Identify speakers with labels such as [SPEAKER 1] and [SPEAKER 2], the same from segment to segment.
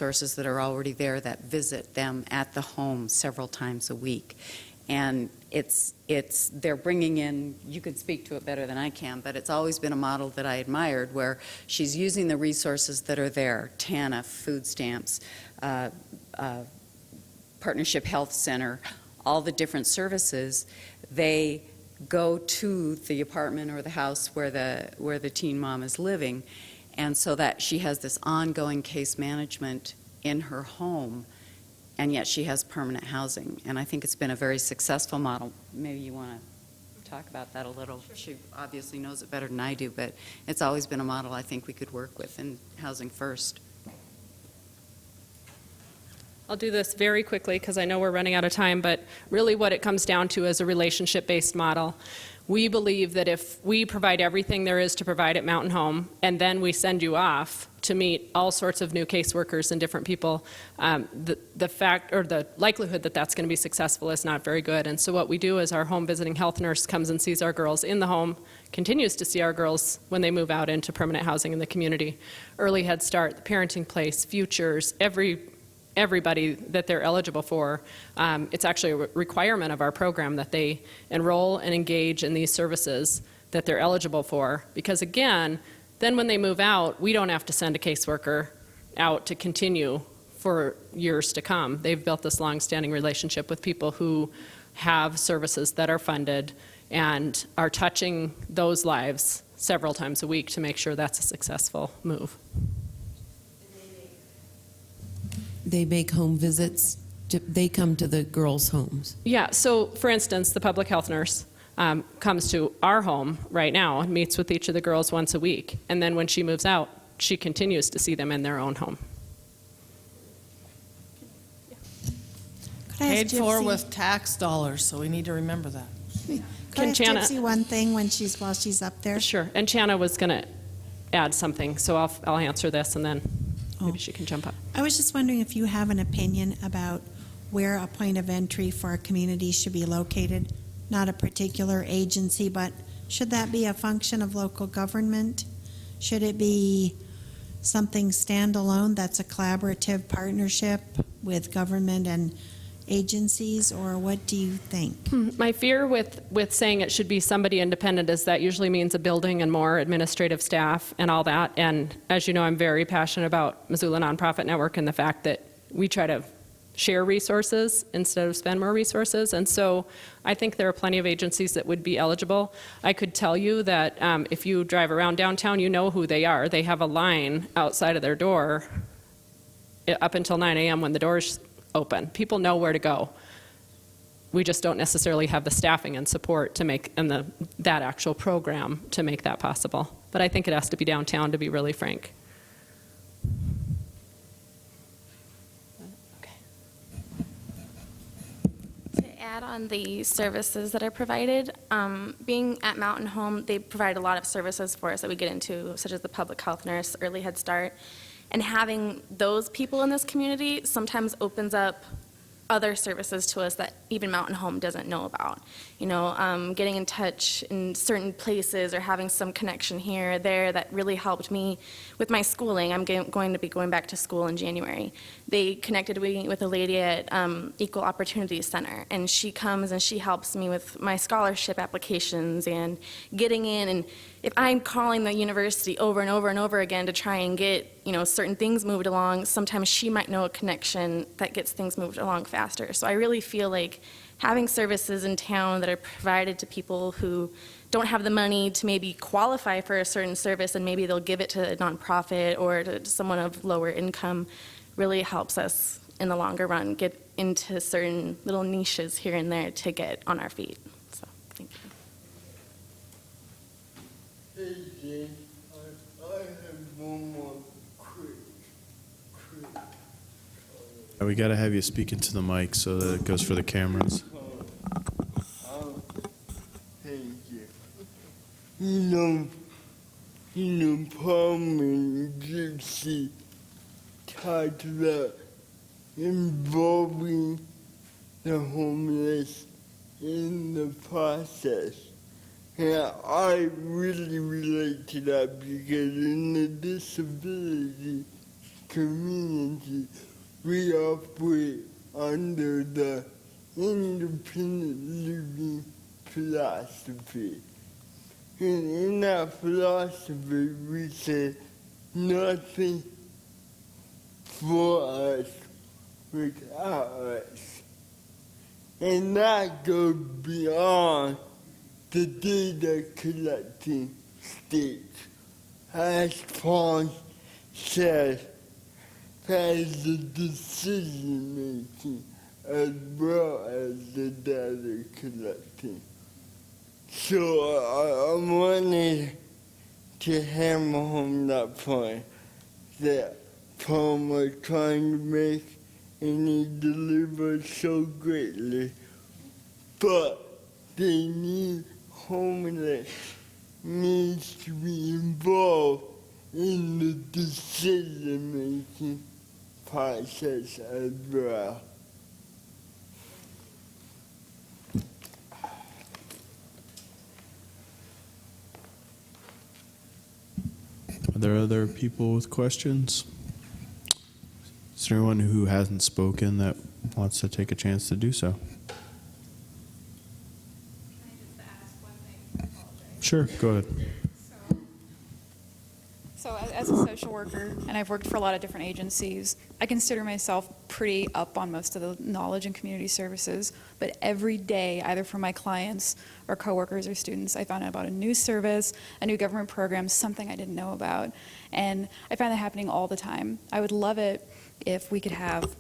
[SPEAKER 1] resources that are already there that visit them at the home several times a week. And they're bringing in, you could speak to it better than I can, but it's always been a model that I admired where she's using the resources that are there, TANF, food stamps, Partnership Health Center, all the different services. They go to the apartment or the house where the teen mom is living, and so that she has this ongoing case management in her home, and yet she has permanent housing. And I think it's been a very successful model. Maybe you want to talk about that a little. Sure. She obviously knows it better than I do, but it's always been a model I think we could work with in Housing First.
[SPEAKER 2] I'll do this very quickly because I know we're running out of time, but really what it comes down to is a relationship-based model. We believe that if we provide everything there is to provide at Mountain Home, and then we send you off to meet all sorts of new caseworkers and different people, the fact or the likelihood that that's going to be successful is not very good. And so what we do is our home visiting health nurse comes and sees our girls in the home, continues to see our girls when they move out into permanent housing in the community. Early Head Start, the Parenting Place, Futures, everybody that they're eligible for. It's actually a requirement of our program that they enroll and engage in these services that they're eligible for, because again, then when they move out, we don't have to send a caseworker out to continue for years to come. They've built this long-standing relationship with people who have services that are funded and are touching those lives several times a week to make sure that's a successful move.
[SPEAKER 3] They make home visits. They come to the girls' homes.
[SPEAKER 2] Yeah, so for instance, the public health nurse comes to our home right now and meets with each of the girls once a week. And then when she moves out, she continues to see them in their own home.
[SPEAKER 4] Paid for with tax dollars, so we need to remember that.
[SPEAKER 5] Could I ask Gypsy one thing while she's up there?
[SPEAKER 2] Sure, and Chana was going to add something, so I'll answer this and then maybe she can jump up.
[SPEAKER 5] I was just wondering if you have an opinion about where a point of entry for a community should be located. Not a particular agency, but should that be a function of local government? Should it be something standalone that's a collaborative partnership with government and agencies, or what do you think?
[SPEAKER 2] My fear with saying it should be somebody independent is that usually means a building and more administrative staff and all that. And as you know, I'm very passionate about Missoula Nonprofit Network and the fact that we try to share resources instead of spend more resources. And so I think there are plenty of agencies that would be eligible. I could tell you that if you drive around downtown, you know who they are. They have a line outside of their door up until 9 a.m. when the doors open. People know where to go. We just don't necessarily have the staffing and support to make, and that actual program to make that possible. But I think it has to be downtown, to be really frank.
[SPEAKER 6] To add on the services that are provided, being at Mountain Home, they provide a lot of services for us that we get into, such as the public health nurse, Early Head Start. And having those people in this community sometimes opens up other services to us that even Mountain Home doesn't know about. You know, getting in touch in certain places or having some connection here or there that really helped me with my schooling. I'm going to be going back to school in January. They connected me with a lady at Equal Opportunity Center, and she comes and she helps me with my scholarship applications and getting in. And if I'm calling the university over and over and over again to try and get, you know, certain things moved along, sometimes she might know a connection that gets things moved along faster. So I really feel like having services in town that are provided to people who don't have the money to maybe qualify for a certain service, and maybe they'll give it to a nonprofit or to someone of lower income, really helps us in the longer run get into certain little niches here and there to get on our feet. So thank you.
[SPEAKER 7] Hey Jane, I have one more quick.
[SPEAKER 8] We got to have you speak into the mic so that it goes for the cameras.
[SPEAKER 7] Thank you. Palm and Gypsy talked about involving the homeless in the process. And I really relate to that because in the disability community, we operate under the independent living philosophy. And in that philosophy, we say nothing for us without us. And that goes beyond the data collecting stage. As Paul said, that is the decision making as well as the data collecting. So I wanted to hammer home that point that Paul was trying to make, and he delivered so greatly. But they need homeless needs to be involved in the decision-making process as well.
[SPEAKER 8] Are there other people with questions? Is there anyone who hasn't spoken that wants to take a chance to do so? Sure, go ahead.
[SPEAKER 9] So as a social worker, and I've worked for a lot of different agencies, I consider myself pretty up on most of the knowledge and community services. But every day, either from my clients or coworkers or students, I found out about a new service, a new government program, something I didn't know about. And I find that happening all the time. I would love it if we could have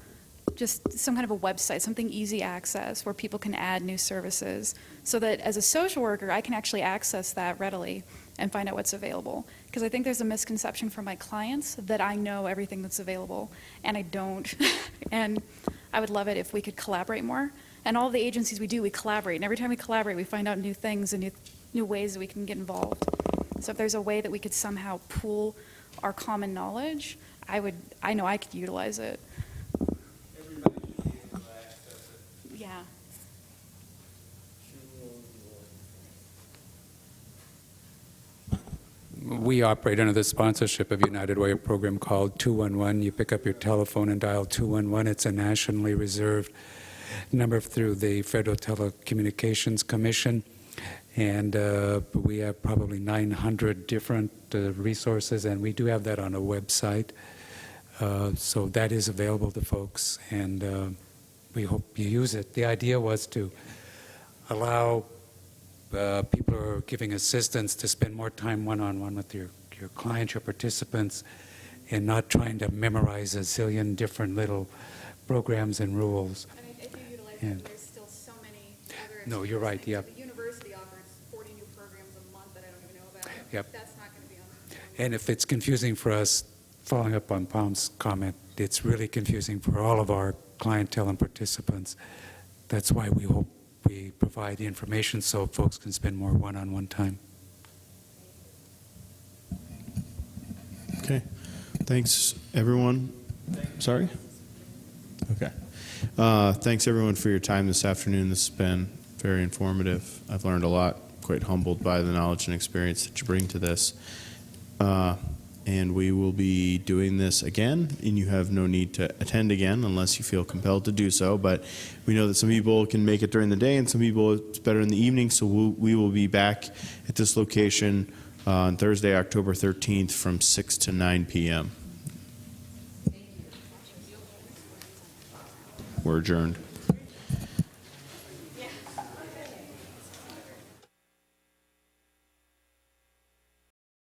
[SPEAKER 9] just some kind of a website, something easy access where people can add new services so that as a social worker, I can actually access that readily and find out what's available. Because I think there's a misconception from my clients that I know everything that's available, and I don't. And I would love it if we could collaborate more. And all the agencies we collaborate. And every time we collaborate, we find out new things and new ways that we can get involved. So if there's a way that we could somehow pool our common knowledge, I know I could utilize it.
[SPEAKER 10] Everybody should be able to access it.
[SPEAKER 9] Yeah.
[SPEAKER 10] We operate under the sponsorship of United Way, a program called 211. You pick up your telephone and dial 211. It's a nationally reserved number through the Federal Telecommunications Commission. And we have probably 900 different resources, and we do have that on a website. So that is available to folks, and we hope you use it. The idea was to allow people who are giving assistance to spend more time one-on-one with your clients, your participants, and not trying to memorize a zillion different little programs and rules.
[SPEAKER 9] I mean, if you utilize
[SPEAKER 10] Yeah.
[SPEAKER 9] it, there's still so many other.
[SPEAKER 10] No, you're right,
[SPEAKER 9] things.
[SPEAKER 10] yeah.
[SPEAKER 9] The university offers 40 new programs a month that I don't even know about.
[SPEAKER 10] Yep.
[SPEAKER 9] That's not going to be on.
[SPEAKER 10] And if it's confusing for us, following up on Palm's comment, it's really confusing for all of our clientele and participants. That's why we hope we provide the information so folks can spend more one-on-one time.
[SPEAKER 8] Okay. Thanks, everyone. Sorry? Okay. Thanks, everyone, for your time this afternoon. This has been very informative. I've learned a lot, quite humbled by the knowledge and experience that you bring to this. And we will be doing this again, and you have no need to attend again unless you feel compelled to do so. But we know that some people can make it during the day, and some people it's better in the evening. So we will be back at this location on Thursday, October 13th from 6 to 9 p.m. We're adjourned.